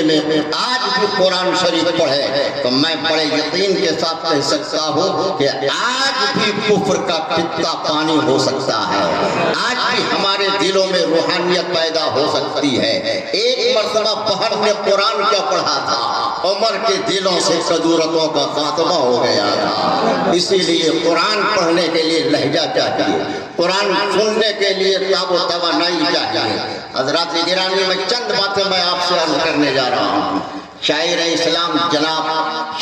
میں آج بھی قرآن شریف پڑھے تو میں بڑے یقین کے ساتھ کہہ سکتا ہوں کہ آج بھی کفر کا فتنہ پانی ہو سکتا ہے، آج بھی ہمارے دلوں میں روحانیت پیدا ہو سکتی ہے۔ ایک مرتبہ بہن نے قرآن کیا پڑھا تھا، عمر کے دلوں سے قدورتوں کا خاتمہ ہو گیا تھا۔ اسی لیے قرآن پڑھنے کے لیے لہجہ چاہیے، قرآن سننے کے لیے تاب و توانائی چاہیے۔ حضرات گرامی، میں چند باتیں میں آپ سے عرض کرنے جا رہا ہوں۔ شاعر اسلام جناب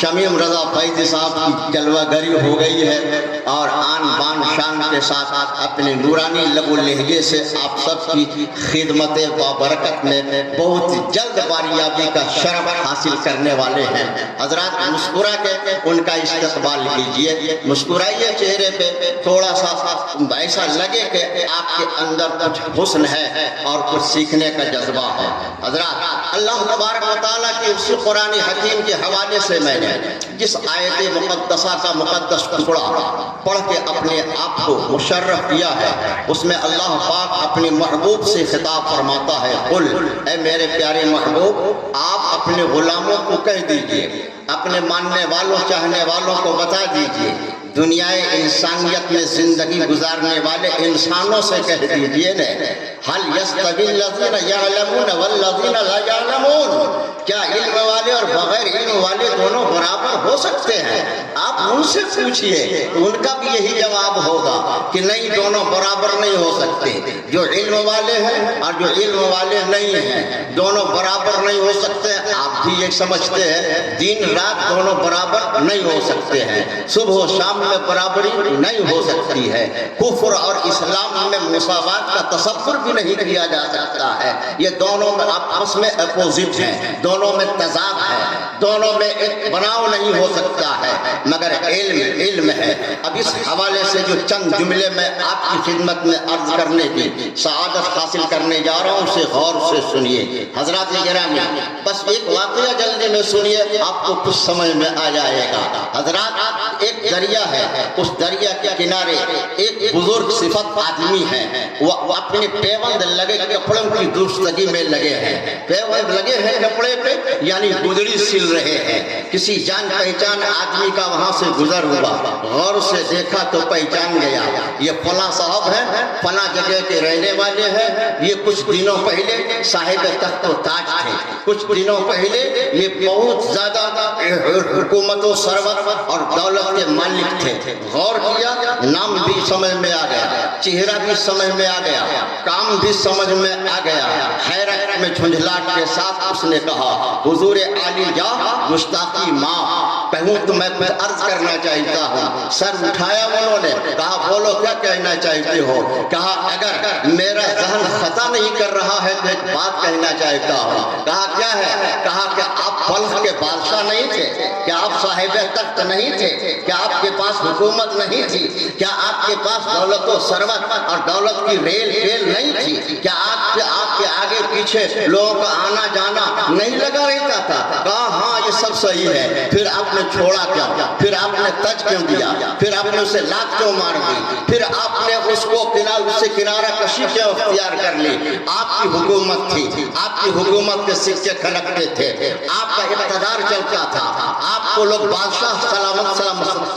شمیم رضا فیضی صاحب کی جلوہ گری ہو گئی ہے اور آن بان شان کے ساتھ اپنے نورانی لب و لہجے سے آپ سب کی خدمت بابرکت میں بہت جلد باریابی کا شرف حاصل کرنے والے ہیں۔ حضرات مسکرا کے ان کا استقبال کیجئے، مسکرائیے، چہرے پہ تھوڑا سا ایسا لگے کہ آپ کے اندر کچھ حسن ہے اور کچھ سیکھنے کا جذبہ ہے۔ حضرات اللہ تبارک و تعالیٰ کی اسی قرآن حکیم کے حوالے سے میں نے جس آیت مقدسہ کا مقدس ٹکڑا پڑھ کے اپنے آپ کو مشرف کیا ہے، اس میں اللہ پاک اپنے محبوب سے خطاب فرماتا ہے، قل، اے میرے پیارے محبوب، آپ اپنے غلاموں کو کہہ دیجئے، اپنے ماننے والوں چاہنے والوں کو بتا دیجئے، دنیا انسانیت میں زندگی گزارنے والے انسانوں سے کہہ دیجئے نا، حل یستوی الذین یعلمون والذین لا یعلمون، کیا علم والے اور بغیر علم والے دونوں برابر ہو سکتے ہیں؟ آپ ان سے پوچھئے، ان کا بھی یہی جواب ہوگا کہ نہیں، دونوں برابر نہیں ہو سکتے۔ جو علم والے ہیں اور جو علم والے نہیں ہیں دونوں برابر نہیں ہو سکتے۔ آپ بھی یہ سمجھتے ہیں دن رات دونوں برابر نہیں ہو سکتے ہیں، صبح و شام میں برابری نہیں ہو سکتی ہے۔ کفر اور اسلام میں مساوات کا تصور بھی نہیں کیا جا سکتا ہے۔ یہ دونوں میں آپس میں اپوزٹ ہیں، دونوں میں تضاد ہے، دونوں میں ایک بناؤ نہیں ہو سکتا ہے، مگر علم علم ہے۔ اب اس حوالے سے جو چند جملے میں آپ کی خدمت میں عرض کرنے کی سعادت حاصل کرنے جا رہا ہوں، اسے غور سے سنیے۔ حضرات گرامی، بس ایک واقعہ جلدی میں سنیے، آپ کو کچھ سمجھ میں آ جائے گا۔ حضرات ایک دریا ہے، اس دریا کے کنارے ایک بزرگ صفت آدمی ہے، وہ اپنے پیوند لگے کپڑوں کی درستگی میں لگے ہیں۔ پیوند لگے ہیں کپڑے پہ، یعنی گدڑی سل رہے ہیں۔ کسی جان پہچان آدمی کا وہاں سے گزر ہوا، غور سے دیکھا تو پہچان گیا، یہ فلاں صاحب ہیں، فلاں جگہ کے رہنے والے ہیں، یہ کچھ دنوں پہلے صاحب تخت و تاج تھے، کچھ دنوں پہلے یہ بہت زیادہ حکومت و ثروت اور دولت کے مالک تھے۔ غور کیا، نام بھی سمجھ میں آ گیا، چہرہ بھی سمجھ میں آ گیا، کام بھی سمجھ میں آ گیا۔ حیرت میں جھنجھلاہٹ کے ساتھ اس نے کہا، حضور عالی جا، گستاخی معاف، کہوں تو میں عرض کرنا چاہتا ہوں۔ سر اٹھایا انہوں نے، کہا بولو کیا کہنا چاہتے ہو؟ کہا اگر میرا ذہن خطا نہیں کر رہا ہے تو ایک بات کہنا چاہتا ہوں۔ کہا کیا ہے؟ کہا کہ آپ بلخ کے بادشاہ نہیں تھے؟ کیا آپ صاحب تخت نہیں تھے؟ کیا آپ کے پاس حکومت نہیں تھی؟ کیا آپ کے پاس دولت و ثروت اور دولت کی ریل نہیں تھی؟ کیا آپ کے آگے پیچھے لوگوں کا آنا جانا نہیں لگا رہتا تھا؟ کہا ہاں یہ سب صحیح ہے۔ پھر آپ نے چھوڑا کیا؟ پھر آپ نے تج کیوں دیا؟ پھر آپ نے اسے لات کیوں مار دی؟ پھر آپ نے اس سے کنارہ کشی کیوں اختیار کر لی؟ آپ کی حکومت تھی، آپ کی حکومت کے سکے کھنکتے تھے، آپ کا اقتدار چلتا تھا، آپ کو لوگ بادشاہ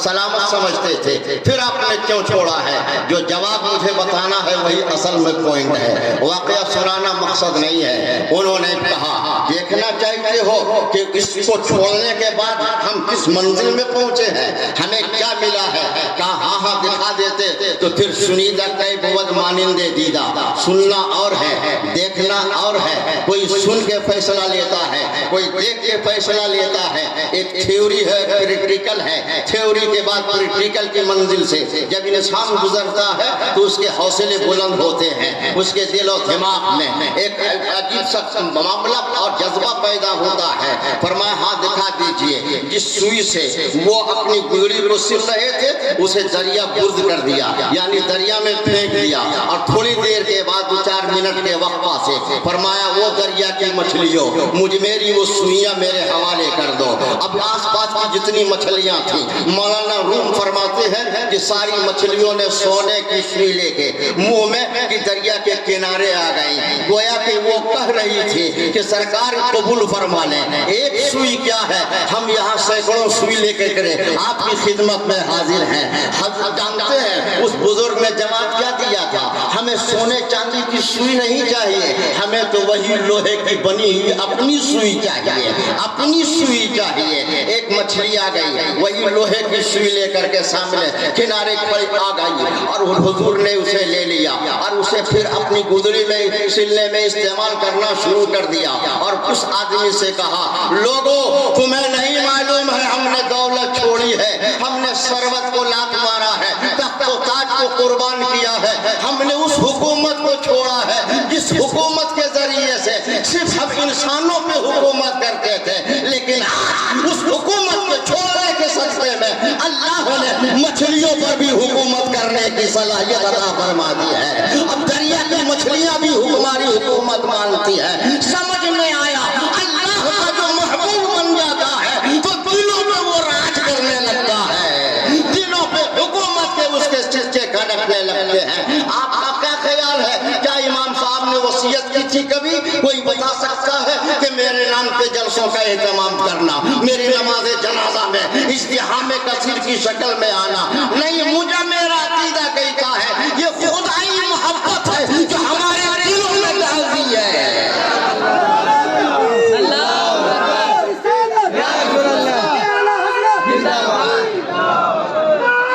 سلامت سمجھتے تھے، پھر آپ نے کیوں چھوڑا ہے؟ جو جواب مجھے بتانا ہے وہی اصل میں پوائنٹ ہے، واقعہ سنانا مقصد نہیں ہے۔ انہوں نے کہا دیکھنا چاہتے ہو کہ اس کو چھوڑنے کے بعد ہم کس منزل میں پہنچے ہیں، ہمیں کیا ملا ہے؟ کہا ہاں ہاں دکھا دیتے تو پھر سنیدہ کئی بود مانند دیدہ، سننا اور ہے دیکھنا اور ہے۔ کوئی سن کے فیصلہ لیتا ہے، کوئی دیکھ کے فیصلہ لیتا ہے۔ ایک تھیوری ہے، پریکٹیکل ہے، تھیوری کے بعد پریکٹیکل کی منزل سے جب انسان گزرتا ہے تو اس کے حوصلے بلند ہوتے ہیں، اس کے دل و دماغ میں ایک عجیب سا معاملہ اور جذبہ پیدا ہوتا ہے۔ فرمایا ہاں دکھا دیجئے۔ جس سوئی سے وہ اپنی گدڑی کو سل رہے تھے اسے دریا برد کر دیا، یعنی دریا میں پھینک دیا، اور تھوڑی دیر کے بعد 2-4 منٹ کے وقفہ سے فرمایا وہ دریا کی مچھلیوں مجھ میری وہ سوئیاں میرے حوالے کر دو۔ اب آس پاس کی جتنی مچھلیاں تھیں مولانا روم فرماتے ہیں کہ ساری مچھلیوں نے سونے کی سوئی لے کے منہ میں کہ دریا کے کنارے آ گئی، گویا کہ وہ کہہ رہی تھی کہ سرکار قبول فرما لیں، ایک سوئی کیا ہے، ہم یہاں سینکڑوں سوئی لے کے کریں آپ کی خدمت میں حاضر ہیں۔ حضرت جانتے ہیں اس بزرگ نے جواب کیا دیا تھا، ہمیں سونے چاندی کی سوئی نہیں چاہیے، ہمیں تو وہی لوہے کی بنی ہوئی اپنی سوئی چاہیے، اپنی سوئی چاہیے۔ ایک مچھلی آ گئی، وہی لوہے کی سوئی لے کر کے سامنے کنارے کھڑی آ گئی، اور حضور نے اسے لے لیا اور اسے پھر اپنی گدڑی میں سلنے میں استعمال کرنا شروع کر دیا، اور اس آدمی سے کہا لوگوں تمہیں نہیں معلوم ہے ہم نے دولت چھوڑی ہے، ہم نے ثروت کو لات مارا ہے، تخت و تاج کو قربان کیا ہے، ہم نے اس حکومت کو چھوڑا ہے جس حکومت کے ذریعے سے صرف ہم انسانوں پہ حکومت کرتے تھے، لیکن آج اس حکومت کے چھوڑنے کے صدقے میں اللہ نے مچھلیوں پر بھی حکومت کرنے کی صلاحیت عطا فرما دی ہے۔ اب دریا کی مچھلیاں بھی ہماری حکومت مانتی ہے۔ سمجھ میں آیا اللہ کا جو محبوب بن جاتا ہے تو دلوں میں وہ راج کرنے لگتا ہے، دلوں پہ حکومت کے اس کے چچے کھڑکنے لگتے ہیں۔ آپ کا کیا خیال ہے، کیا امام صاحب نے وصیت کی تھی کبھی؟ کوئی بتا سکتا ہے کہ میرے نام پہ جلسوں کا اہتمام کرنا، میری نماز جنازہ میں ازدحام کثیر کی شکل میں آنا؟ نہیں، مجھے میرا عقیدہ کہتا ہے یہ خدائی محبت ہے جو ہمارے دلوں میں ڈال دی ہے۔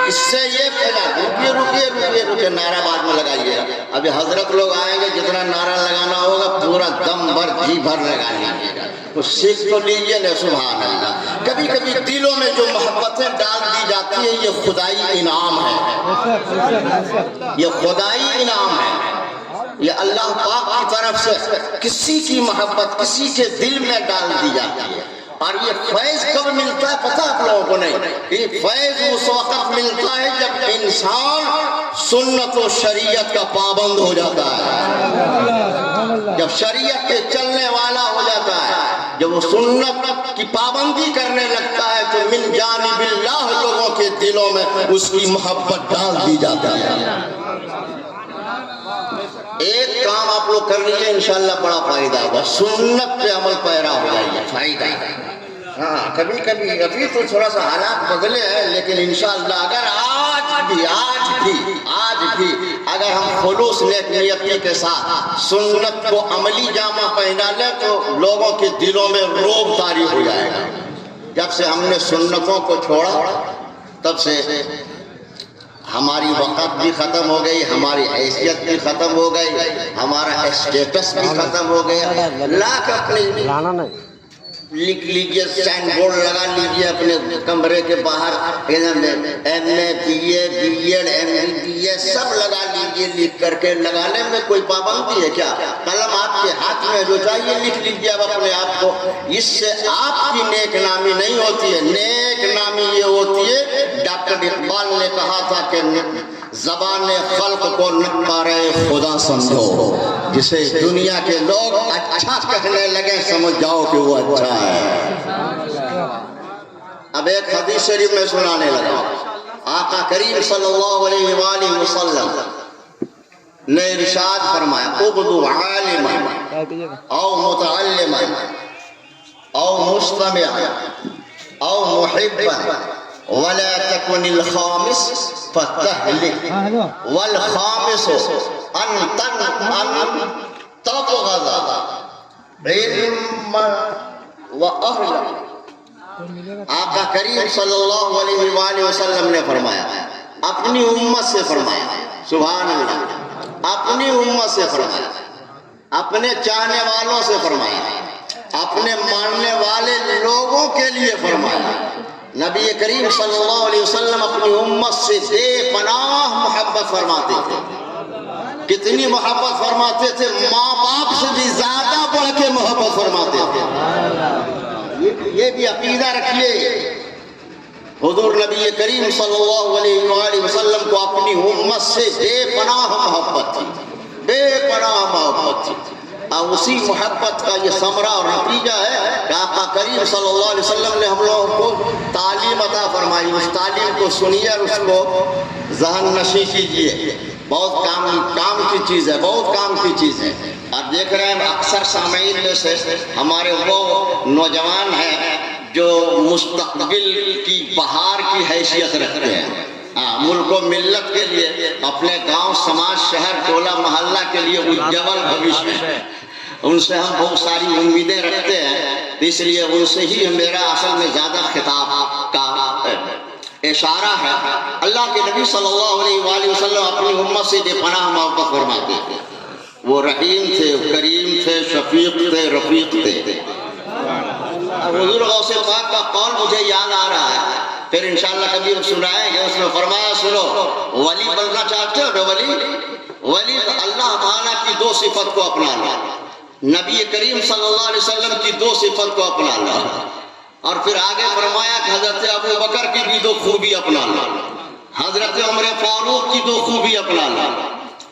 اس سے یہ پھیلا، رکیے نعرہ بعد میں لگائیے، ابھی حضرت لوگ آئیں گے، جتنا نعرہ لگانا ہوگا پورا دم بھر جی بھر لگا لیجیے گا، تو سیکھ تو لیجیے نا۔ سبحان اللہ۔ کبھی کبھی دلوں میں جو محبتیں ڈال دی جاتی ہیں یہ خدائی انعام ہے، یہ خدائی انعام ہے، یہ اللہ پاک کی طرف سے کسی کی محبت کسی کے دل میں ڈال دی جاتی ہے۔ اور یہ فیض کب ملتا ہے پتہ آپ لوگوں کو نہیں، یہ فیض اس وقت ملتا ہے جب انسان سنت و شریعت کا پابند ہو جاتا ہے، جب شریعت کے چلنے والا ہو جاتا ہے، جب وہ سنت کی پابندی کرنے لگتا ہے تو من جانب اللہ لوگوں کے دلوں میں اس کی محبت ڈال دی جاتی ہے۔ ایک کام آپ لوگ کر لیجیے انشاءاللہ بڑا فائدہ ہوگا، سنت پہ عمل پیرا ہو جائیے، فائدہ۔ ہاں کبھی کبھی ابھی تو تھوڑا سا حالات بدلے ہیں، لیکن انشاءاللہ اگر آج بھی اگر ہم خلوص نیک نیتی کے ساتھ سنت کو عملی جامہ پہنا لیں تو لوگوں کے دلوں میں رعب طاری ہو جائے گا۔ جب سے ہم نے سنتوں کو چھوڑا تب سے ہماری وقت بھی ختم ہو گئی، ہماری حیثیت بھی ختم ہو گئی، ہمارا اسٹیٹس بھی ختم ہو گیا۔ لاکھ اپنی لکھ لیجیے، سائن بورڈ لگا لیجیے اپنے کمرے کے باہر، M A B A B Ed M B A سب لگا لیجیے، لکھ کر کے لگانے میں کوئی پابندی ہے کیا؟ قلم آپ کے ہاتھ میں جو چاہیے لکھ لیجیے اب اپنے آپ کو۔ اس سے آپ کی نیک نامی نہیں ہوتی ہے، نیک نامی یہ ہوتی ہے، ڈاکٹر اقبال نے کہا تھا کہ زبان خلق کو نکارے خدا سمجھو، جسے دنیا کے لوگ اچھا کہنے لگے سمجھ جاؤ کہ وہ اچھا ہے۔ اب ایک حدیث شریف میں سنانے لگا، آقا کریم صلی اللہ علیہ وآلہ وسلم نے ارشاد فرمایا، اغدو عالما او متعلما او مستمعا او محبا ولا تكن الخامس فتهلك والخامس ان تبغض علما واهلا۔ آقا کریم صلی اللہ علیہ وآلہ وسلم نے فرمایا، اپنی امت سے فرمایا، سبحان اللہ، اپنی امت سے فرمایا، اپنے چاہنے والوں سے فرمایا، اپنے ماننے والے لوگوں کے لیے فرمایا۔ نبی کریم صلی اللہ علیہ وسلم اپنی امت سے بے پناہ محبت فرماتے تھے۔ کتنی محبت فرماتے تھے؟ ماں باپ سے بھی زیادہ بڑھ کے محبت فرماتے تھے۔ یہ بھی عقیدہ رکھیے، حضور نبی کریم صلی اللہ علیہ وآلہ وسلم کو اپنی امت سے بے پناہ محبت تھی، بے پناہ محبت تھی، اور اسی محبت کا یہ ثمرہ اور نتیجہ ہے کہ آقا کریم صلی اللہ علیہ وسلم نے ہم لوگوں کو تعلیم عطا فرمائی۔ اس تعلیم کو سنیے اور اس کو ذہن نشیں کیجیے، بہت کام کی چیز ہے، بہت کام کی چیز ہے۔ اور دیکھ رہے ہیں اکثر سامعین میں سے ہمارے وہ نوجوان ہیں جو مستقبل کی بہار کی حیثیت رکھتے ہیں، ملک و ملت کے لیے، اپنے گاؤں سماج شہر ٹولہ محلہ کے لیے اجول بھوشیہ ہے، ان سے ہم بہت ساری امیدیں رکھتے ہیں، اس لیے ان سے ہی میرا اصل میں زیادہ خطاب کا اشارہ ہے۔ اللہ کے نبی صلی اللہ علیہ وآلہ وسلم اپنی امت سے بے پناہ محبت فرماتے تھے، وہ رحیم تھے، کریم تھے، شفیق تھے، رفیق تھے۔ حضور غوث پاک کا قول مجھے یاد آ رہا ہے، پھر انشاءاللہ کبھی سنائیں گے، اس میں فرمایا سنو، ولی بننا چاہتے ہو ولی اللہ تعالیٰ کی دو صفت کو اپنا لو، نبی کریم صلی اللہ علیہ وسلم کی دو صفت کو اپنا لو، اور پھر آگے فرمایا کہ حضرت ابو بکر کی بھی دو خوبی اپنا لو، حضرت عمر فاروق کی دو خوبی اپنا لو،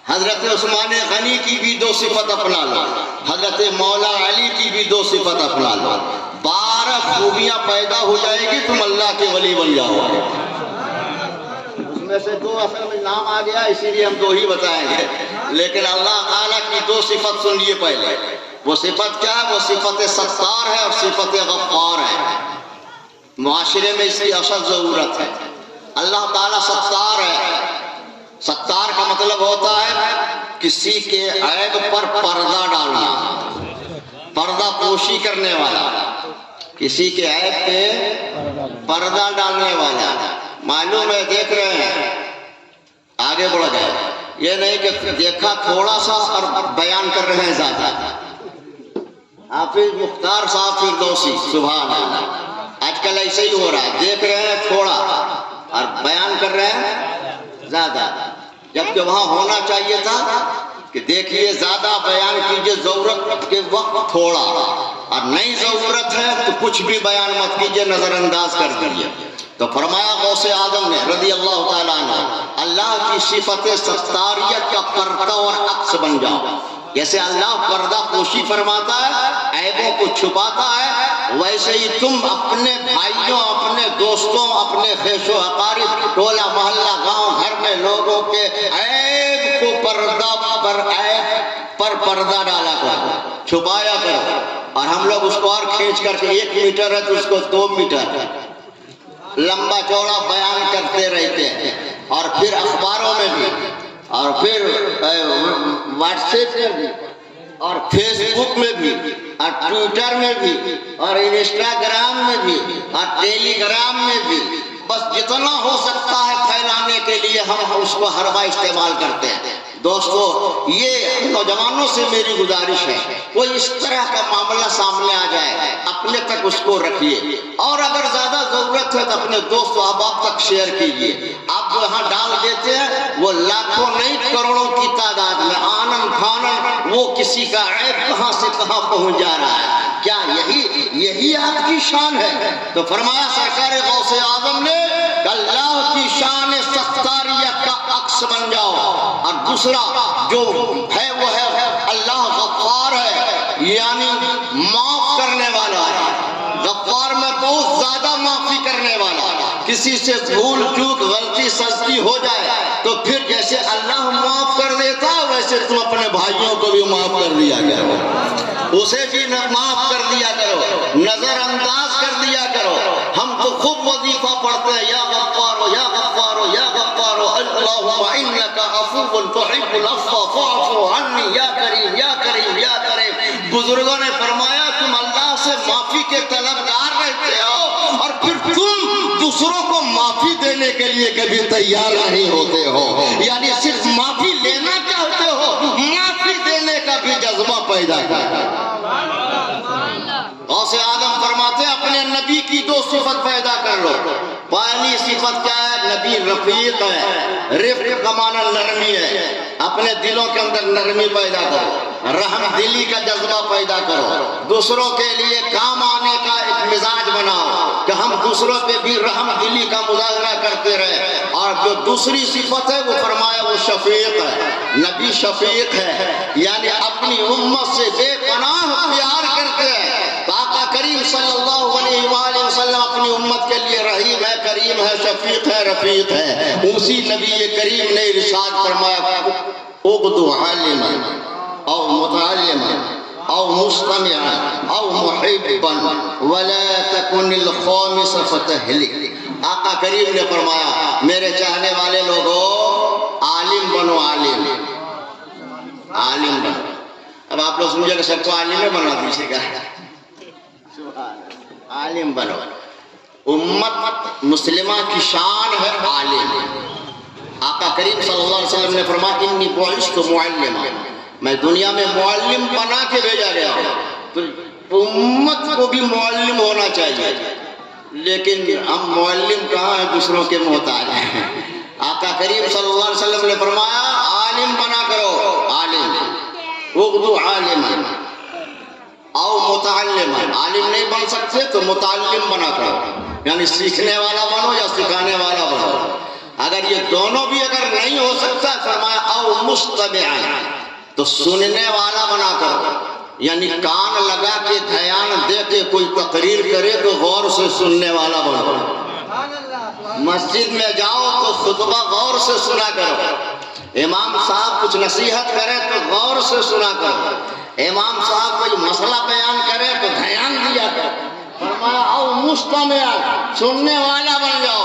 حضرت عثمان غنی کی بھی دو صفت اپنا لو، حضرت مولا علی کی بھی دو صفت اپنا لو، 12 خوبیاں پیدا ہو جائے گی، تم اللہ کے ولی بن جاؤ گے۔ اس میں سے دو اصل میں نام آ گیا، اسی لیے ہم دو ہی بتائیں گے، لیکن اللہ تعالیٰ کی دو صفت سنیے پہلے۔ وہ صفت کیا ہے؟ وہ صفت ستار ہے اور صفت غفار ہے۔ معاشرے میں اس کی اشد ضرورت ہے۔ اللہ تعالیٰ ستار ہے۔ ستار کا مطلب ہوتا ہے کسی کے عیب پر پردہ ڈالنا، پردہ پوشی کرنے والا، کسی کے عیب پہ پردہ ڈالنے والا۔ معلوم ہے، دیکھ رہے ہیں، آگے بڑھ گئے، یہ نہیں کہ دیکھا تھوڑا سا اور بیان کر رہے ہیں زیادہ۔ حافظ مختار صاحب فردوسی، سبحان اللہ، آج کل ایسے ہی ہو رہا ہے، دیکھ رہے ہیں تھوڑا اور بیان کر رہے ہیں زیادہ، جبکہ وہاں ہونا چاہیے تھا کہ دیکھیے زیادہ بیان کیجئے ضرورت کے وقت تھوڑا، اور نہیں ضرورت ہے تو کچھ بھی بیان مت کیجئے، نظر انداز کر دیجئے۔ تو فرمایا غوث اعظم نے رضی اللہ تعالیٰ عنہ، اللہ کی صفت ستاریت کا پردہ اور عکس بن جاؤ۔ جیسے اللہ پردہ پوشی فرماتا ہے، عیبوں کو چھپاتا ہے، ویسے ہی تم اپنے بھائیوں، اپنے دوستوں، اپنے خیش و اقارب، ٹولہ محلہ، گاؤں گھر میں لوگوں کے عیب کو پردہ پر عیب پر پردہ ڈالا کرو، چھپایا کرو۔ اور ہم لوگ اس کو اور کھینچ کر کے 1 میٹر ہے تو اس کو 2 میٹر لمبا چوڑا بیان کرتے رہتے ہیں، اور پھر اخباروں میں بھی، اور پھر واٹس ایپ میں بھی، اور فیس بک میں بھی، اور ٹویٹر میں بھی، اور انسٹاگرام میں بھی، اور ٹیلی گرام میں بھی، بس جتنا ہو سکتا ہے پھیلانے کے لیے ہم اس کو ہر بار استعمال کرتے ہیں۔ دوستو، یہ نوجوانوں سے میری گزارش ہے، کوئی اس طرح کا معاملہ سامنے آ جائے اپنے تک اس کو رکھیے، اور اگر زیادہ ضرورت ہے تو اپنے دوست و احباب تک شیئر کیجیے۔ آپ جو یہاں ڈال دیتے ہیں وہ لاکھوں نہیں کروڑوں کی تعداد میں آنن فانن وہ کسی کا عیب کہاں سے کہاں پہنچ جا رہا ہے۔ کیا یہی آپ کی شان ہے؟ تو فرمایا سرکار غوث اعظم نے کہ اللہ کی شان ستاریت کا عکس بن جاؤ، اور دوسرا جو ہے وہ ہے اللہ غفار ہے، یعنی معاف کرنے والا ہے۔ غفار میں بہت زیادہ معافی کرنے والا، کسی سے بھول چوک غلطی سستی ہو جائے تو پھر جیسے اللہ معاف کر دیتا ویسے تم اپنے بھائیوں کو بھی معاف کر دیا کرو، اسے بھی معاف کر دیا کرو، نظر انداز کر دیا کرو۔ ہم تو خوب وظیفہ پڑھتے ہیں، یا غفار یا غفار یا غفار اللہم انک عفو تحب العفو فاعف عنی یا کریم یا کریم یا کریم۔ بزرگوں نے فرمایا تم اللہ سے معافی کے طلبگار رہتے ہو، اور پھر تم دوسروں کو معافی دینے کے لیے کبھی تیار نہیں ہوتے ہو، یعنی صرف معافی لینا چاہتے ہو، معافی دینے کا بھی جذبہ پیدا کرتا۔ غوث اعظم فرماتے ہیں اپنے نبی کی 2 صفت پیدا کر لو۔ پہلی صفت کیا ہے؟ نبی رفیق ہے، رفق کا معنی نرمی ہے، اپنے دلوں کے اندر نرمی پیدا کرو، رحم دلی کا جذبہ پیدا کرو، دوسروں کے لیے کام آنے کا ایک مزاج بناؤ کہ ہم دوسروں پہ بھی رحم دلی کا مظاہرہ کرتے رہے. اور جو دوسری صفت ہے وہ فرمایا وہ شفیق ہے. نبی شفیق ہے یعنی اپنی امت سے بے پناہ پیار کرتے ہیں. آقا کریم صلی اللہ علیہ وآلہ وسلم اپنی امت کے لیے رحیم ہے، کریم ہے، شفیق ہے، رفیق ہے. اسی نبی کریم نے ارشاد فرمایا اغدو عالما او متعلما او مستمعا او محبا ولا تكن الخامس فتهلك. آقا کریم نے فرمایا میرے چاہنے والے لوگوں عالم بنو، عالم عالم بنو. اب آپ لوگ سمجھے کہ سب کو عالم میں بنا دیجیے گا. عالم بنو. امت مسلمہ کی شان ہے عالم. آقا کریم صلی اللہ علیہ وسلم نے فرمایا انی بعثت معلما، میں دنیا میں معلم بنا کے بھیجا گیا ہوں. تو امت کو بھی معلم ہونا چاہیے، لیکن ہم معلم کہاں ہیں، دوسروں کے محتاج ہیں. آقا کریم صلی اللہ علیہ وسلم نے فرمایا عالم بنا کرو، عالم. اغدو عالما او متعلما، عالم نہیں بن سکتے تو متعلم بنا کرو، یعنی سیکھنے والا بنو یا سکھانے والا بنو. اگر یہ دونوں بھی اگر نہیں ہو سکتا فرمایا او مستمعا، تو سننے والا بنا کرو، یعنی کان لگا کے دھیان دے کے کوئی تقریر کرے تو غور سے سننے والا بنو. مسجد میں جاؤ تو خطبہ غور سے سنا کرو. امام صاحب کچھ نصیحت کرے تو غور سے سنا کرو. امام صاحب کوئی مسئلہ بیان کرے تو دھیان دیا کرو. فرمایا او مستمع، سننے والا بن جاؤ.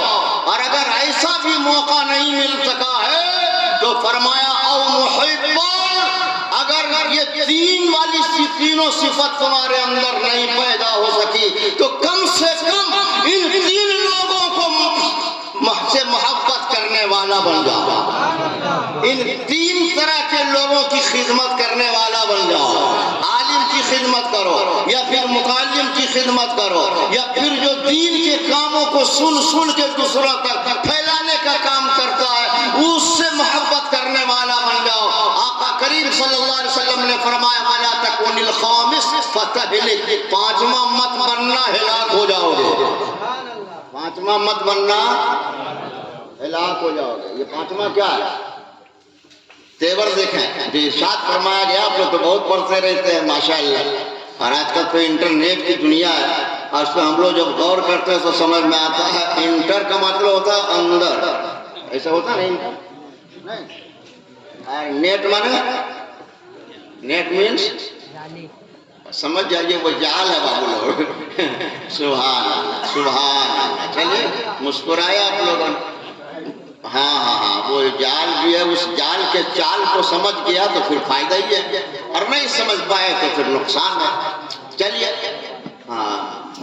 اور اگر ایسا بھی موقع نہیں مل سکا ہے تو فرمایا او محب، اگر یہ تینوں صفت تمہارے اندر نہیں پیدا ہو سکی تو کم سے کم ان تین لوگوں کو سے محبت کرنے والا بن جاؤ. ان تین طرح کے لوگوں کی خدمت کرنے والا بن جاؤ. عالم کی خدمت کرو یا پھر متعلم کی خدمت کرو یا پھر جو دین کے کاموں کو سن کے دوسروں تک پھیلانے کا کام کرتا ہے اس سے محبت کرنے والا بن جاؤ. آقا کریم صلی اللہ علیہ وسلم نے فرمایا وَلَا تَكُنِ الْخَامِسِ فَتَهْلِكْ، پانچواں مت بننا ہلاک ہو جاؤ گے. پانچواں مت بننا ہلاک ہو جاؤ گے. یہ پانچواں کیا ہے؟ تیور دیکھیں جو ارشاد فرمایا گیا. آپ لوگ تو بہت پڑھتے رہتے ہیں ماشاءاللہ، اور آج کل تو انٹرنیٹ کی دنیا ہے اور اس پہ ہم لوگ جب غور کرتے ہیں تو سمجھ میں آتا ہے انٹر کا مطلب ہوتا ہے اندر، ایسا ہوتا نہیں نہیں. اور نیٹ مانے نیٹ مینس سمجھ جائیے وہ جال ہے بابو لوگ. سبحان اللہ سبحان اللہ. چلیے مسکرائے آپ لوگوں نے. ہاں وہ جال بھی ہے، اس جال کے چال کو سمجھ گیا تو پھر فائدہ ہی ہے، اور نہیں سمجھ پائے تو پھر نقصان ہے. چلیے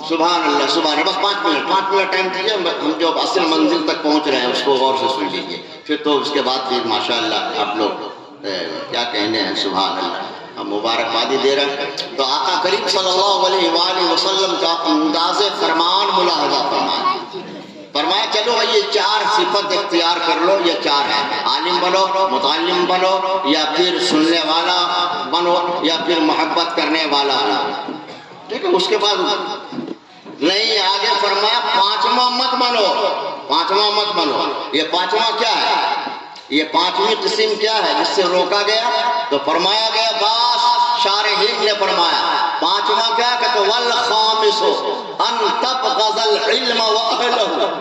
سبحان اللہ سبحان اللہ. بس 5 منٹ ٹائم دیجیے. ہم جو اصل منزل تک پہنچ رہے ہیں اس کو غور سے سن لیجیے، پھر تو اس کے بعد پھر ماشاءاللہ آپ لوگ کیا کہنے ہیں. سبحان اللہ. ہم مبارکبادی دے رہے ہیں. تو آقا کریم صلی اللہ علیہ وآلہ وسلم کا انداز فرمان ملاحظہ فرمایا چلو بھائی یہ 4 صفت اختیار کر لو. یہ 4 ہیں، عالم بنو، متعلم بنو، یا پھر سننے والا بنو، یا پھر محبت کرنے والا بنو. ٹھیک ہے. اس کے بعد نہیں آگے فرمایا پانچواں مت بنو. پانچواں مت بنو. یہ پانچواں کیا ہے؟ یہ پانچویں قسم کیا ہے جس سے روکا گیا؟ تو فرمایا گیا باس شارحین نے فرمایا پانچواں کیا کہ والخامس ان تبغض العلم واهله.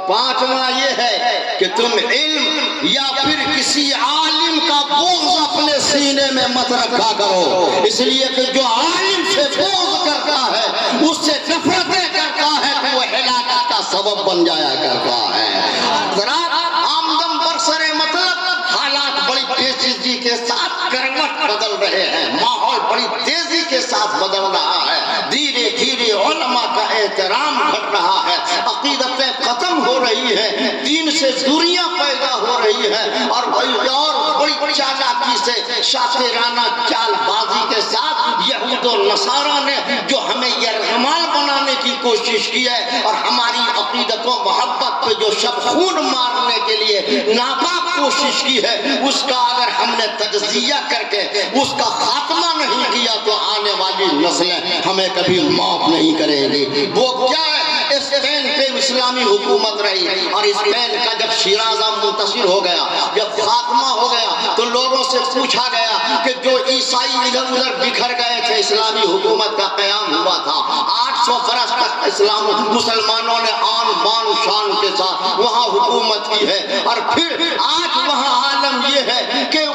پانچواں یہ ہے کہ تم علم یا پھر کسی عالم کا بغض اپنے سینے میں مت رکھا کرو، اس لیے کہ جو عالم سے بغض کرتا ہے اس سے نفرتیں کرتا ہے تو وہ ہلاکت کا سبب بن جایا کرتا ہے. ذرا آمدم برسر مطلب حالات بڑی تیزی کے ساتھ کروٹ بدل رہے ہیں، ماحول بڑی تیزی کے ساتھ بدل رہا ہے. دھیرے دھیرے علماء کا احترام گھٹ رہا ہے، عقیدتیں ختم ہو رہی ہیں، دین سے دوریاں پیدا ہو رہی ہیں، اور بڑی چالاکی سے شاطرانہ چال بازی کے ساتھ یہود و نصارہ نے جو ہمیں یرغمال بنانے کی کوشش کی ہے اور ہماری عقیدت و محبت پہ جو شب خون مارنے کے لیے ناپاک کوشش کی ہے، اس کا اگر ہم نے تجزیہ کر کے اس کا خاتمہ نہیں کیا تو آنے والی نسلیں ہمیں کبھی معاف نہیں کریں گی۔ وہ کیا ہے؟ اسپین پہ اسلامی حکومت رہی، اور اسپین کا جب شیرازہ منتصر ہو گیا، جب خاتمہ ہو گیا، تو لوگوں سے پوچھا گیا کہ جو عیسائی ادھر ادھر بکھر گئے تھے، اسلامی حکومت کا قیام ہوا تھا، 800 برس تک اسلام مسلمانوں نے آن بان شان کے ساتھ وہاں حکومت کی ہے، اور پھر آج وہاں عالم یہ ہے کہ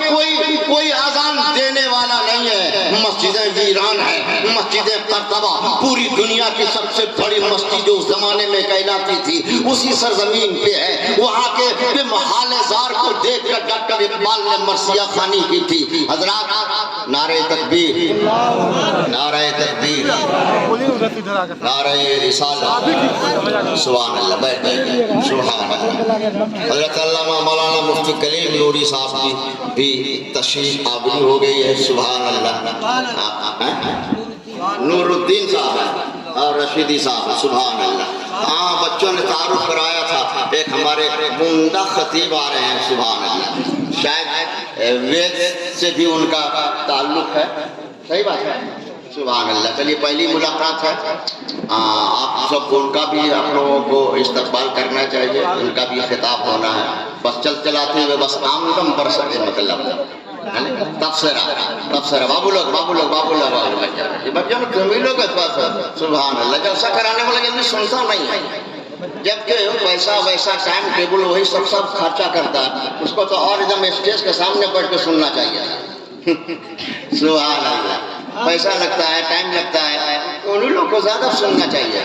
کوئی اذان دینے والا نہیں ہے۔ مسجدیں ویران ہیں، مسجدیں قرطبہ، پوری دنیا کی سب سے بڑی مسجد جو اس زمانے میں کہلاتی تھی اسی سرزمین پہ ہے۔ وہاں کے حال زار کو دیکھ کر ڈاکٹر اقبال نے مرثیہ خوانی کی تھی۔ حضرات، نعرہ تکبیر، نعرہ تکبیر، نعرہ رسالہ، سبحان اللہ، بیٹھ بیٹھ، سبحان اللہ۔ حضرت علامہ مولانا مفتی کلیم نوری صاحب کی بھی تشریف آوری ہو گئی ہے، سبحان اللہ۔ نور الدین صاحب اور رشیدی صاحب، سبحان اللہ۔ ہاں، بچوں نے تعارف کرایا تھا، ایک ہمارے عمدہ خطیب آ رہے ہیں، سبحان اللہ، شاید وید سے بھی ان کا تعلق ہے، صحیح بات ہے، سبحان اللہ۔ چلیے، پہلی ملاقات ہے، آپ سب کو ان کا بھی آپ لوگوں کو استقبال کرنا چاہیے، ان کا بھی خطاب ہونا ہے، بس چلاتے ہوئے بس آمدم پر سکے، مطلب تبصرہ، بابو لوگ بچوں تم ہی لوگ، سبحان اللہ۔ جلسہ کرانے والا جلدی سنتا نہیں ہے، جبکہ پیسہ ویسا ٹائم ٹیبل وہی سب خرچہ کرتا ہے، اس کو تو اور ایک دم اسٹیج کے سامنے بیٹھ کے سننا چاہیے، سبحان اللہ۔ پیسہ لگتا ہے، ٹائم لگتا ہے، انہی لوگ کو زیادہ سننا چاہیے،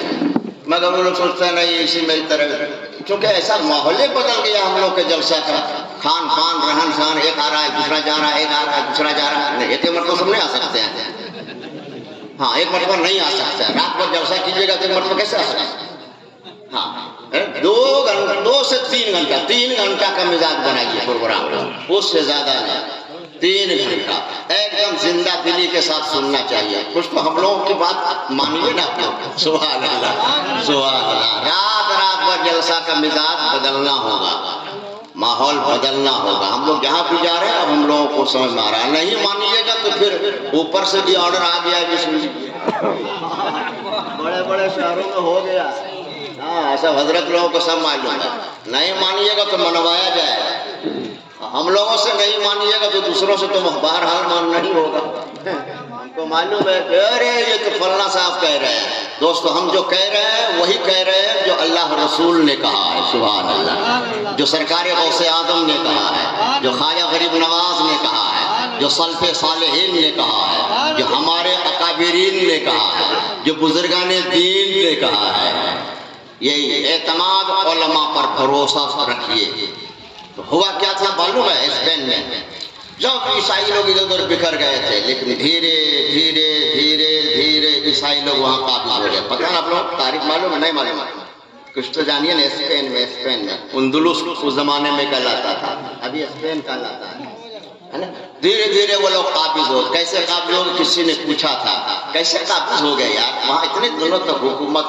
مگر وہ لوگ سوچتے ہیں نہیں اسی میں طرح، کیونکہ ایسا ماحول بدل گیا ہم لوگ کے جلسہ کا، کھان پان رہن سہن، ایک آ رہا ہے دوسرا جا رہا ہے، ایک آ رہا ہے دوسرا جا رہا ہے، ایک مرتبہ سب نہیں آ سکتے ہیں، ہاں ایک مرتبہ نہیں آ سکتے ہیں، رات بھر جلسہ کیجیے گا تو ایک مرتبہ کیسے آ سکتے ہیں؟ ہاں 2 سے 3 گھنٹہ، 3 گھنٹہ کا مزاج بنائیے پروگرام کا، اس سے زیادہ نہیں، 3 گھنٹہ ایک دم زندہ دلی کے ساتھ سننا چاہیے۔ کچھ تو ہم لوگوں کی بات مانیے نا، سبحان اللہ، سبحان اللہ۔ رات بھر جلسہ کا مزاج بدلنا ہوگا، ماحول بدلنا ہوگا۔ ہم لوگ جہاں بھی جا رہے ہیں اب ہم لوگوں کو سمجھ میں آ رہا ہے، نہیں مانیے گا تو پھر اوپر سے بھی آرڈر آ گیا ہے، جس میں بڑے بڑے شہروں میں ہو گیا، ہاں ایسا حضرت لوگوں کو سب معلوم ہے، نہیں مانیے گا تو منوایا جائے، ہم لوگوں سے نہیں مانیے گا تو دوسروں سے تو بہرحال ماننا ہی ہوگا۔ ہم کو معلوم ہے کہ ارے یہ تو فلاں صاحب کہہ رہے ہیں، دوستو ہم جو کہہ رہے ہیں وہی کہہ رہے ہیں جو اللہ رسول نے کہا ہے، سبحان اللہ، جو سرکار غوث اعظم نے کہا ہے، جو خواجہ غریب نواز نے کہا ہے، جو سلف صالحین نے کہا ہے، جو ہمارے اکابرین نے کہا ہے، جو بزرگان دین نے کہا ہے۔ یہی اعتماد علماء پر بھروسہ رکھیے۔ تو ہوا کیا تھا معلوم ہے؟ اسپین میں جب عیسائی لوگ ادھر ادھر بکھر گئے تھے، لیکن دھیرے دھیرے دھیرے دھیرے عیسائی لوگ وہاں قابض ہو گئے۔ پتہ ہے آپ لوگ تاریخ معلوم ہے؟ نہیں معلوم ہے؟ کچھ تو جانیے نا، اسپین میں اندلس اس زمانے میں کہلاتا تھا، ابھی اسپین کہلاتا ہے نا۔ دھیرے دھیرے وہ لوگ قابض ہو، کیسے قابض ہو؟ کسی نے پوچھا تھا کیسے قابض ہو گئے یار، وہاں اتنے دنوں تک حکومت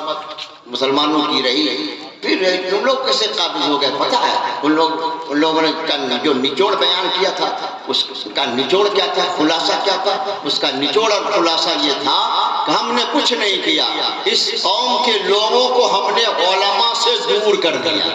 مسلمانوں کی رہی، پھر تم لوگ کیسے قابض ہو گئے؟ پتہ ہے ان لوگوں نے جو نچوڑ بیان کیا تھا، اس کا نچوڑ کیا تھا، خلاصہ کیا تھا؟ اس کا نچوڑ اور خلاصہ یہ تھا کہ ہم نے کچھ نہیں کیا، اس قوم کے لوگوں کو ہم نے علماء سے دور کر دیا،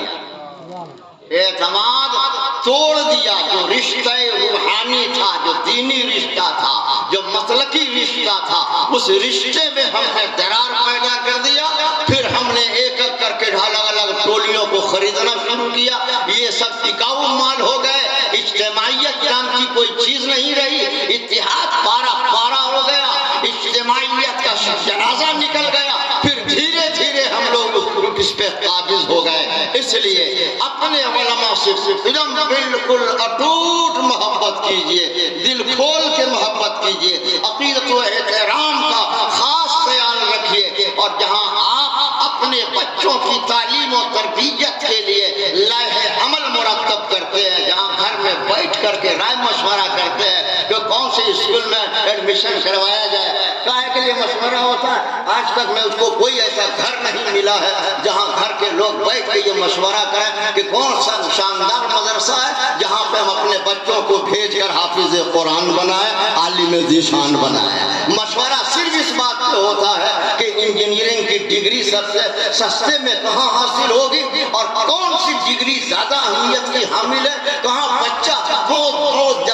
اعتماد توڑ دیا، جو رشتہ روحانی تھا، جو دینی رشتہ تھا، جو مسلکی رشتہ تھا، اس رشتے میں ہم نے درار پیدا کر دیا۔ پھر ہم نے ایک ایک کر کے الگ الگ ٹولیوں کو خریدنا شروع کیا، یہ سب ٹکاؤ مال ہو گئے، اجتماعیت نام کی کوئی چیز نہیں رہی، اتحاد پارا پارا ہو گیا، اجتماعیت کا جنازہ نکل گیا، پھر دھیرے دھیرے ہم لوگ اس پہ قابض ہو گئے۔ اس لیے اپنے علماء سے ایک دم بالکل اٹوٹ محبت کیجئے، دل کھول کے محبت کیجئے، عقیدت و احترام کا خاص خیال رکھیے، اور جہاں آپ اپنے بچوں کی تعلیم و تربیت کے لیے لائحہ عمل مرتب کرتے ہیں، جہاں گھر میں بیٹھ کر کے رائے مشورہ کرتے ہیں کہ کون سے اسکول میں ایڈمیشن کروایا جائے، کاہے کے لیے مشورہ ہوتا ہے. آج تک میں اس کو کوئی ایسا گھر نہیں ملا ہے جہاں گھر کے لوگ بیٹھ کے یہ مشورہ کریں کہ کون سا شاندار مدرسہ ہے جہاں پہ ہم اپنے بچوں کو بھیج کر حافظ قرآن بنائیں, عالم ذیشان بنائیں. مشورہ صرف اس بات پہ ہوتا ہے کہ انجینئرنگ کی ڈگری سب سے سستے میں کہاں حاصل ہوگی اور کون سی ڈگری زیادہ اہمیت کی حامل ہے, کہاں بچہ بہت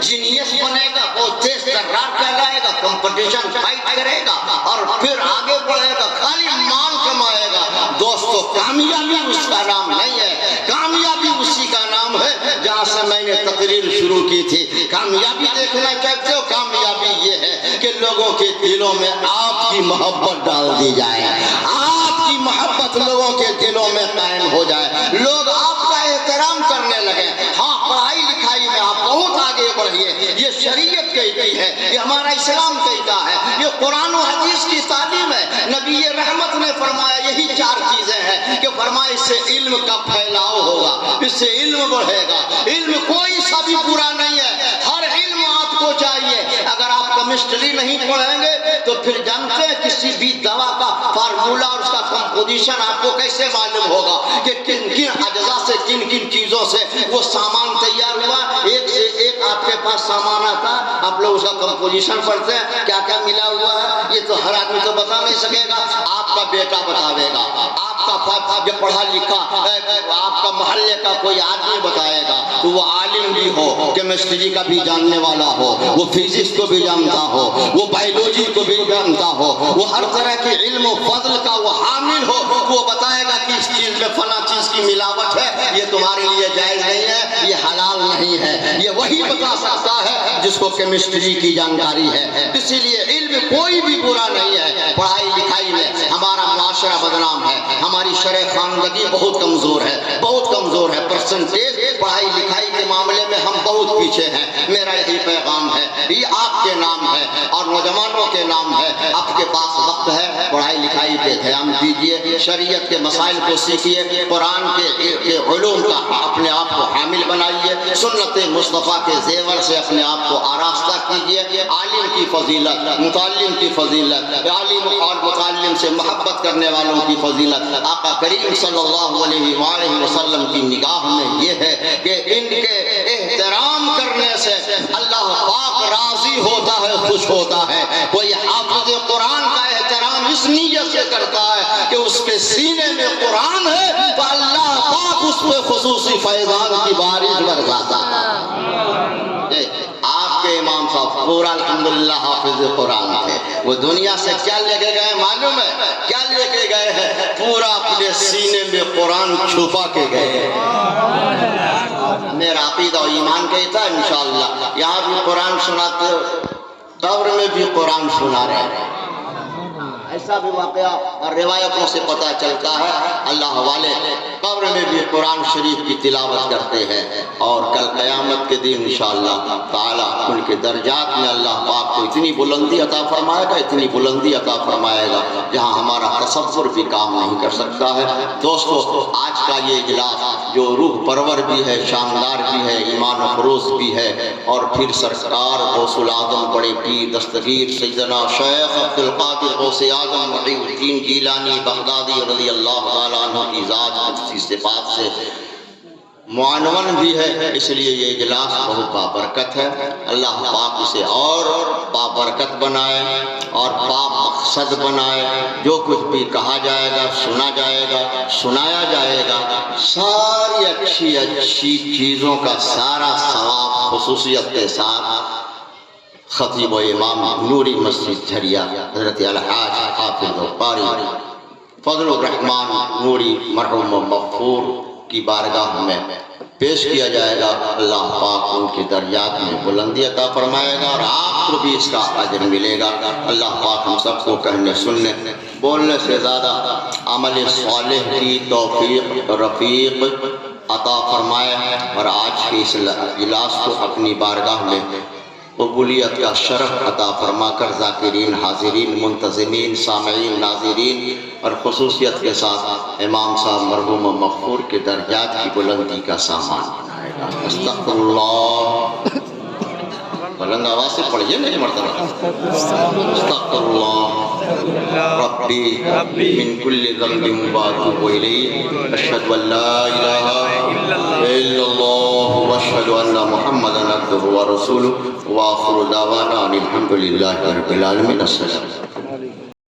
جینیس بنے گا, بہت تیز ترار کہلائے گا, کمپٹیشن فائٹ کرے گا اور پھر آگے بڑھے گا, خالی مال کمائے گا. دوستو کامیابی اس کا نام نہیں ہے, کامیابی اسی کا نام ہے جہاں سے میں نے تقریر شروع کی تھی. کامیابی دیکھنا چاہتے ہو, کامیابی یہ ہے کہ لوگوں کے دلوں میں آپ کی محبت ڈال دی جائے, آپ کی محبت لوگوں کے دلوں میں قائم ہو جائے, لوگ آپ کا احترام کرنے لگے. ہاں پڑھائی لکھائی میں آپ بہت آگے بڑھیے, یہ شریعت کہتی ہے, یہ ہمارا اسلام کہتا ہے, یہ قرآن و حدیث کی تعلیم ہے. نبی رحمت نے فرمایا یہی 4 چیزیں ہیں کہ فرمایا اس سے علم کا پھیلاؤ ہوگا, اس سے علم بڑھے گا. علم کوئی سا بھی برا نہیں ہے, ہر علم آپ کو چاہیے. اگر آپ کیمسٹری نہیں پڑھیں گے تو پھر جانتے ہیں کسی بھی دوا کا فارمولا اور اس کا کمپوزیشن آپ کو کیسے معلوم ہوگا کہ کن کن اجزاء سے کن کن چیزوں سے وہ سامان تیار ہوا. ایک سے ایک آپ کے پاس سامان آتا, آپ لوگ اس کا کمپوزیشن پڑھتے ہیں کیا کیا ملا ہوا ہے, یہ تو ہر آدمی تو بتا نہیں سکے گا, آپ کا بیٹا بتاوے گا, آپ کا جو پڑھا لکھا آپ کا محلے کا کوئی آدمی بتائے گا, تو وہ عالم بھی ہو, کیمسٹری کا بھی جاننے والا ہو, وہ فزکس کو بھی جانتا ہو, وہ بایولوجی کو بھی جانتا ہو, وہ ہر طرح کے علم و فضل کا وہ حامل ہو, وہ بتائے گا کہ اس چیز میں فلاں چیز کی ملاوٹ ہے, یہ تمہارے لیے جائز نہیں ہے, یہ حلال نہیں ہے. یہ وہی بتا سکتا ہے جس کو کیمسٹری کی جانکاری ہے. اسی لیے علم کوئی بھی برا نہیں ہے. پڑھائی لکھائی میں ہمارا معاشرہ بدنام ہے, ہماری شرح خواندگی بہت کمزور ہے, بہت کمزور ہے. پرسنٹیج پڑھائی لکھائی کے معاملے میں ہم بہت پیچھے ہیں. میرا یہی پیغام ہے, یہ آپ کے نام ہے اور نوجوانوں کے نام ہے. آپ کے پاس وقت ہے, پڑھائی لکھائی پہ دھیان دیجئے, شریعت کے مسائل کو سیکھیے, قرآن کے علوم کا اپنے آپ کو حامل بنائیے, سنت مصطفیٰ کے زیور سے اپنے آپ کو آراستہ کیجئے. عالم کی فضیلت, متعلم کی فضیلت, عالم اور متعلم سے محبت کرنے والوں کی فضیلت آقا کریم صلی اللہ علیہ وآلہ وسلم کی نگاہ میں یہ ہے کہ ان کے احترام کرنے سے اللہ پاک راضی ہوتا ہے, خوش ہوتا ہے. کوئی حافظ قرآن کا احترام اس نیت سے کرتا ہے کہ اس کے سینے میں قرآن ہے تو اللہ پاک اس پہ خصوصی فیضان کی بارش برساتا ہے. آپ کے امام صاحب پورا الحمدللہ حافظ قرآن تھے, وہ دنیا سے کیا لے کے گئے معلوم ہے, کیا لے کے گئے ہیں, پورا اپنے سینے میں قرآن چھپا کے گئے. میرا عقیدہ و ایمان کہتا ہے انشاءاللہ یہاں بھی قرآن سناتے, قبر میں بھی قرآن سنا رہے ہیں. ایسا بھی واقعہ اور روایتوں سے پتہ چلتا ہے اللہ والے قبر میں بھی قرآن شریف کی تلاوت کرتے ہیں, اور کل قیامت کے دن انشاءاللہ تعالیٰ ان کے درجات میں اللہ پاک کو اتنی بلندی عطا فرمائے گا, اتنی بلندی عطا فرمائے گا جہاں ہمارا تصور بھی کام نہیں کر سکتا ہے. دوستو آج کا یہ اجلاس جو روح پرور بھی ہے, شاندار بھی ہے, ایمان افروز بھی ہے, اور پھر سرکار غوث العظم بڑے پیر دستگیر سیدنا شیخ عبد القادر غوث اعظم محی الدین جیلانی بغدادی رضی اللہ تعالیٰ عنہ کی ذات قدسی صفات سے معنون بھی ہے, اس لیے یہ اجلاس بہت بابرکت ہے. اللہ پاک اسے اور بابرکت بنائے اور بامقصد بنائے. جو کچھ بھی کہا جائے گا, سنا جائے گا, سنایا جائے گا, ساری اچھی اچھی چیزوں کا سارا ثواب خصوصیت کے ساتھ خطیب و امام نوری مسجد جھریا حضرت الحاج حافظ قاری فضل الرحمن نوری مرحوم و مغفور کی بارگاہ میں پیش کیا جائے گا. اللہ پاک ان کے درجات میں بلندی عطا فرمائے گا اور آپ کو بھی اس کا اجر ملے گا. اللہ پاک ہم سب کو کہنے سننے بولنے سے زیادہ عمل صالح کی توفیق رفیق عطا فرمائے, اور آج کے اس اجلاس کو اپنی بارگاہ میں قبولیت کا شرف عطا فرما کر ذاکرین, حاضرین, منتظمین, سامعین, ناظرین اور خصوصیت کے ساتھ امام صاحب مرحوم و مغفور کے درجات کی بلندی کا سامان بنائے گا. استغفر اللہ بلند آواز سے پڑھیے میری مرتبہ. استغفر اللہ ربی من کل ذنب واتوب الیہ اشہد ان لا الہ الا اللہ واشہد ان محمدا عبدہ ورسولہ وآخر دعوانا ان الحمد للہ رب العالمین. السلام.